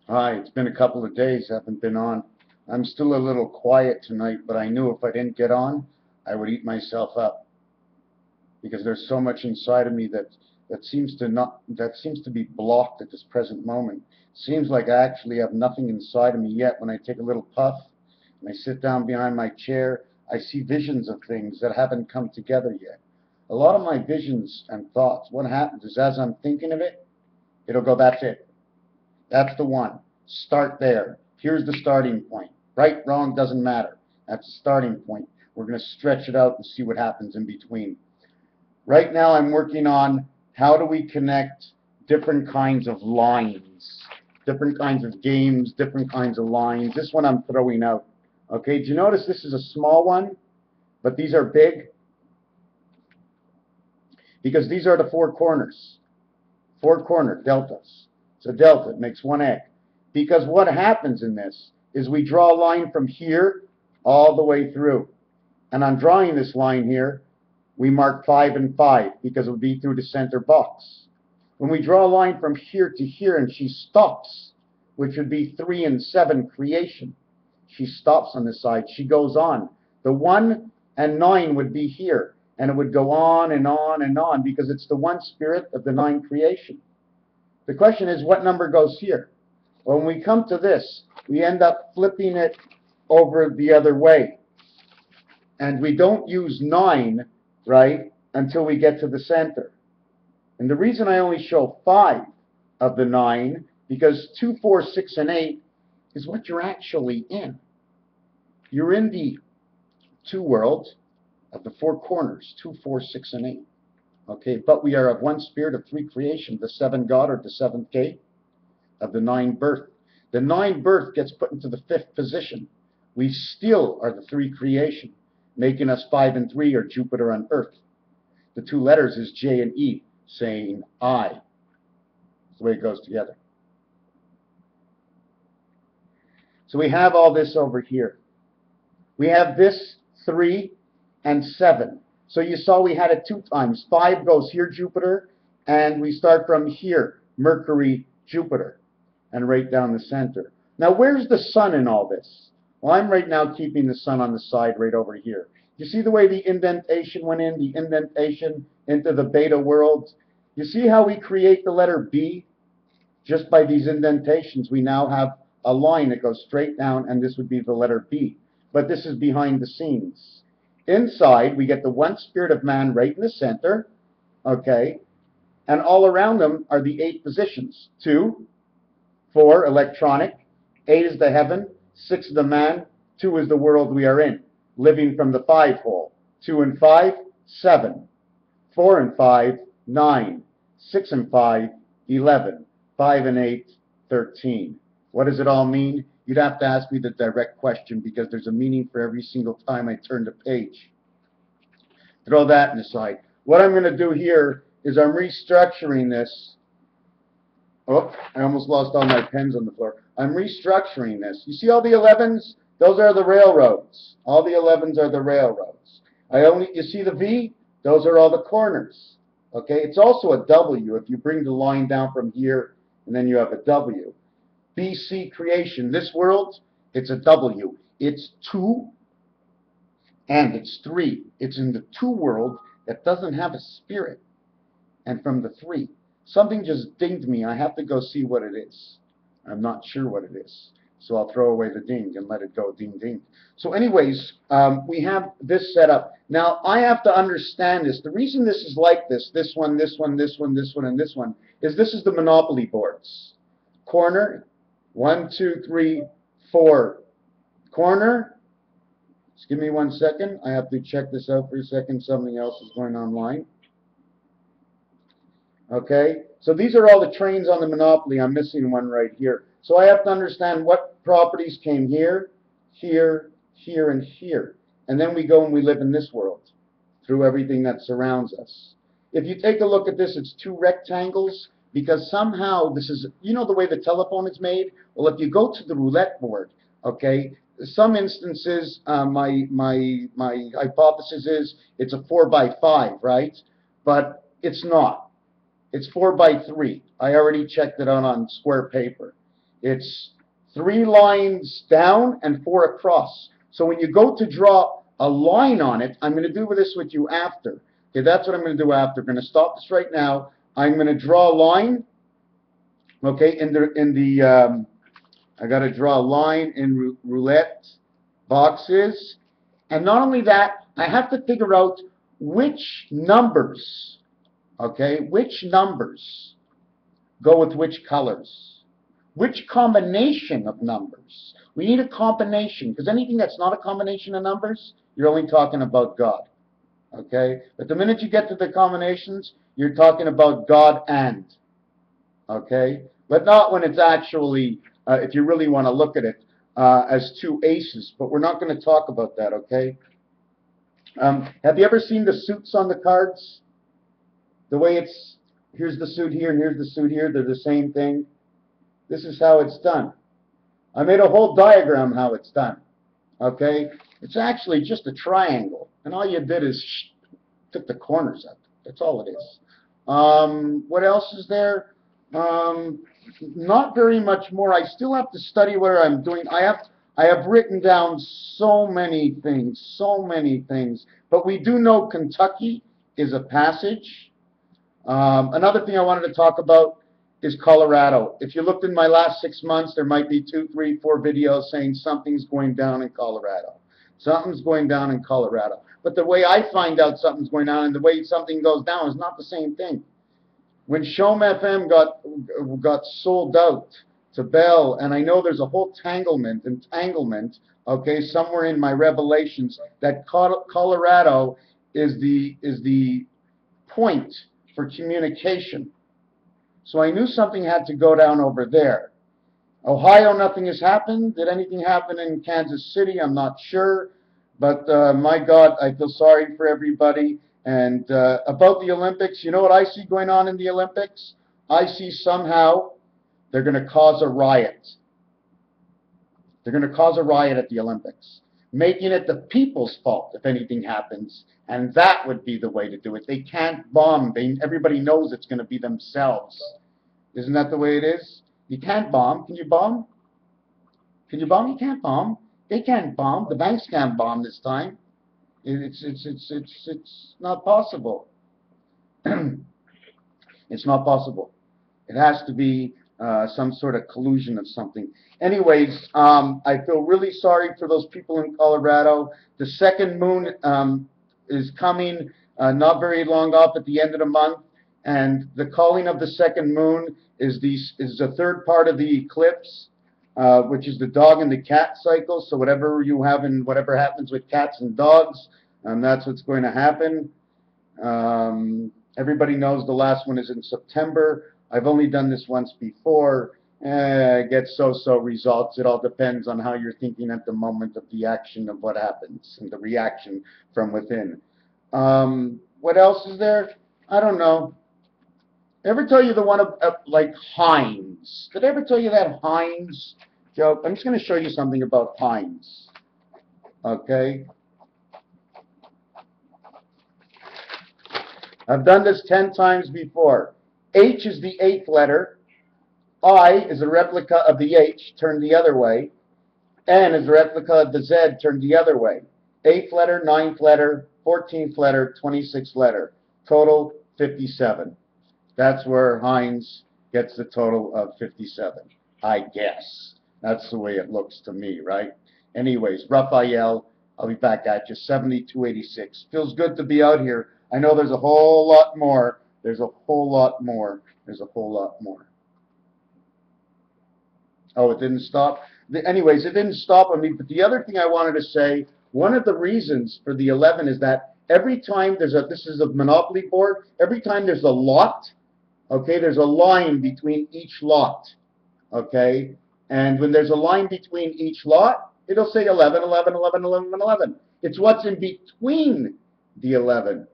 Hi, it's been a couple of days, haven't been on. I'm still a little quiet tonight, but I knew if I didn't get on, I would eat myself up because there's so much inside of me that seems to be blocked at this present moment. Seems like I actually have nothing inside of me yet. When I take a little puff and I sit down behind my chair, I see visions of things that haven't come together yet. A lot of my visions and thoughts, what happens is as I'm thinking of it, it'll go, that's it. That's the one. Start there. Here's the starting point. Right, wrong, doesn't matter. That's the starting point. We're going to stretch it out and see what happens in between. Right now I'm working on how do we connect different kinds of lines, different kinds of games, different kinds of lines. This one I'm throwing out. Okay, do you notice this is a small one, but these are big? Because these are the four corners. Four corner deltas. So delta makes one egg. Because what happens in this is we draw a line from here all the way through. And on drawing this line here, we mark 5 and 5 because it will be through the center box. When we draw a line from here to here and she stops, which would be 3 and 7 creation, she stops on this side, she goes on. The 1 and 9 would be here, and it would go on and on and on because it's the one spirit of the 9 creation. The question is, what number goes here? Well, when we come to this, we end up flipping it over the other way. And we don't use 9, right, until we get to the center. And the reason I only show 5 of the 9, because 2, 4, 6, and 8 is what you're actually in. You're in the 2 worlds of the 4 corners, 2, 4, 6, and 8. Okay, but we are of one spirit of 3 creation, the 7 God, or the 7th gate of the 9 birth. The 9 birth gets put into the 5th position. We still are the 3 creation, making us 5 and 3, or Jupiter on Earth. The 2 letters is J and E, saying I. That's the way it goes together. So we have all this over here. We have this 3 and 7. So you saw we had it 2 times. 5 goes here, Jupiter, and we start from here, Mercury, Jupiter, and right down the center. Now, where's the sun in all this? Well, I'm right now keeping the sun on the side right over here. You see the way the indentation went in, the indentation into the beta world? You see how we create the letter B? Just by these indentations, we now have a line that goes straight down, and this would be the letter B. But this is behind the scenes. Inside, we get the one spirit of man right in the center, okay? And all around them are the 8 positions. 2, 4, electronic. 8 is the heaven. 6 is the man. 2 is the world we are in, living from the 5 hole. 2 and 5, 7. 4 and 5, 9. 6 and 5, 11. 5 and 8, 13. What does it all mean? You'd have to ask me the direct question because there's a meaning for every single time I turn the page. Throw that aside. What I'm going to do here is I'm restructuring this. Oh, I almost lost all my pens on the floor. I'm restructuring this. You see all the 11s? Those are the railroads. All the 11s are the railroads. You see the V? Those are all the corners. Okay, it's also a W if you bring the line down from here and then you have a W. BC creation. This world, it's a W. It's 2 and it's 3. It's in the 2 world that doesn't have a spirit. And from the 3, something just dinged me. I have to go see what it is. I'm not sure what it is. So I'll throw away the ding and let it go ding ding. So anyways, we have this set up. Now, I have to understand this. The reason this is like this one, this one, this one, this one, and this one, is this is the Monopoly boards. Corner, 1, 2, 3, 4. Corner. Just give me 1 second. I have to check this out for a second. Something else is going online. Okay, so these are all the trains on the Monopoly. I'm missing one right here. So I have to understand what properties came here, here, here, and here. And then we go and we live in this world through everything that surrounds us. If you take a look at this, it's 2 rectangles because somehow this is, you know the way the telephone is made? Well, if you go to the roulette board, okay, some instances, my hypothesis is it's a 4 by 5, right? But it's not. It's 4 by 3. I already checked it out on square paper. It's 3 lines down and 4 across. So when you go to draw a line on it, I'm going to do this with you after. Okay, that's what I'm going to do after. I'm going to stop this right now. I'm going to draw a line. Okay, I got to draw a line in Roulette Boxes. And not only that, I have to figure out which numbers, okay, which numbers go with which colors. Which combination of numbers? We need a combination, because anything that's not a combination of numbers, you're only talking about God. Okay? But the minute you get to the combinations, you're talking about God and. Okay? But not when it's actually, if you really want to look at it, as 2 aces. But we're not going to talk about that, okay? Have you ever seen the suits on the cards? The way it's, here's the suit here and here's the suit here, they're the same thing. This is how it's done. I made a whole diagram how it's done. Okay? It's actually just a triangle. And all you did is took the corners out. That's all it is. What else is there? Not very much more. I still have to study what I'm doing. I have written down so many things. But we do know Kentucky is a passage. Another thing I wanted to talk about is Colorado. If you looked in my last 6 months, there might be 2, 3, 4 videos saying something's going down in Colorado. Something's going down in Colorado. But the way I find out something's going on and the way something goes down is not the same thing. When Shom FM got sold out to Bell, and I know there's a whole entanglement, okay, somewhere in my revelations that Colorado is the point for communication. So I knew something had to go down over there. Ohio, nothing has happened. Did anything happen in Kansas City? I'm not sure. But my God, I feel sorry for everybody. And about the Olympics, you know what I see going on in the Olympics? I see somehow they're going to cause a riot. They're going to cause a riot at the Olympics, making it the people's fault if anything happens. And that would be the way to do it. They can't bomb. Everybody knows it's going to be themselves. Isn't that the way it is? You can't bomb. Can you bomb? Can you bomb? You can't bomb. They can't bomb. The banks can't bomb this time. It's not possible. It's not possible. It has to be some sort of collusion of something. Anyways, I feel really sorry for those people in Colorado. The second moon is coming not very long off at the end of the month, and the calling of the second moon is the third part of the eclipse, which is the dog and the cat cycle. So whatever you have and whatever happens with cats and dogs, that's what's going to happen. Everybody knows the last one is in September. I've only done this once before. It gets so-so results. It all depends on how you're thinking at the moment of the action of what happens and the reaction from within. What else is there? I don't know. Ever tell you the one of like Heinz? Did I ever tell you that Heinz joke? I'm just going to show you something about Heinz. Okay. I've done this 10 times before. H is the 8th letter. I is a replica of the H turned the other way. N is a replica of the Z turned the other way. 8th letter, 9th letter, 14th letter, 26th letter. Total 57. That's where Heinz gets the total of 57. I guess. That's the way it looks to me, right? Anyways, Raphael, I'll be back at you. 7286. Feels good to be out here. I know there's a whole lot more. There's a whole lot more. There's a whole lot more. Oh, it didn't stop? Anyways, it didn't stop on me. But the other thing I wanted to say, one of the reasons for the 11 is that every time there's this is a Monopoly board, every time there's a lot, okay, there's a line between each lot, okay? And when there's a line between each lot, it'll say 11, 11, 11, 11, 11. It's what's in between the 11.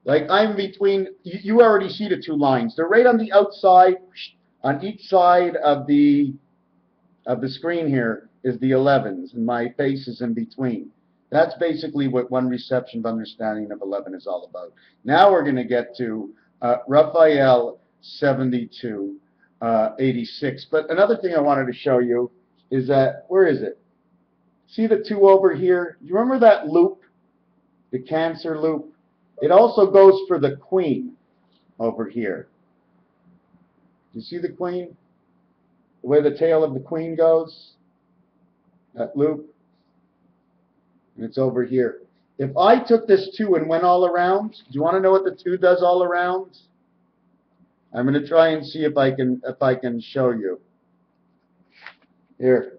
Like I'm between, you already see the 2 lines. They're right on the outside, on each side of the screen here is the 11s, and my face is in between. That's basically what one reception of understanding of 11 is all about. Now we're going to get to Raphael 72. 86. But another thing I wanted to show you is that, where is it? See the 2 over here? You remember that loop, the Cancer loop? It also goes for the Queen over here. You see the Queen? The way the tail of the Queen goes? That loop? And it's over here. If I took this 2 and went all around, do you want to know what the 2 does all around? I'm going to try and see if I can show you. Here.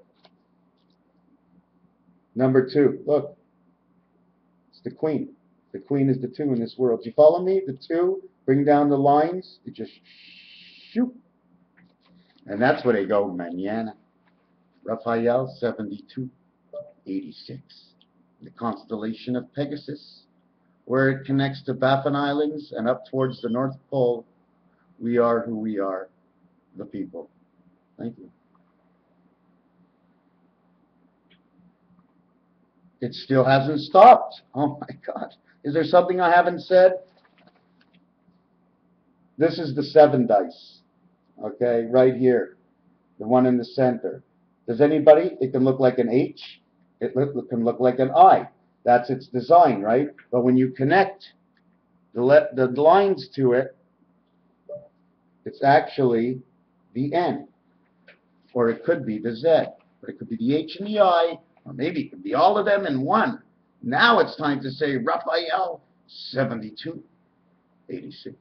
Number 2. Look. It's the Queen. The Queen is the 2 in this world. Do you follow me? The 2, bring down the lines. It just shoot. And that's where they go, mañana. Raphael 7286. The constellation of Pegasus, where it connects to Baffin Islands and up towards the North Pole. We are who we are, the people. Thank you. It still hasn't stopped. Oh my God. Is there something I haven't said? This is the 7 dice. Okay, right here. The one in the center. Does anybody? It can look like an H. It can look like an I. That's its design, right? But when you connect the lines to it, it's actually the N. Or it could be the Z. Or it could be the H and the I. Or maybe it could be all of them in one. Now it's time to say Raphael 7286.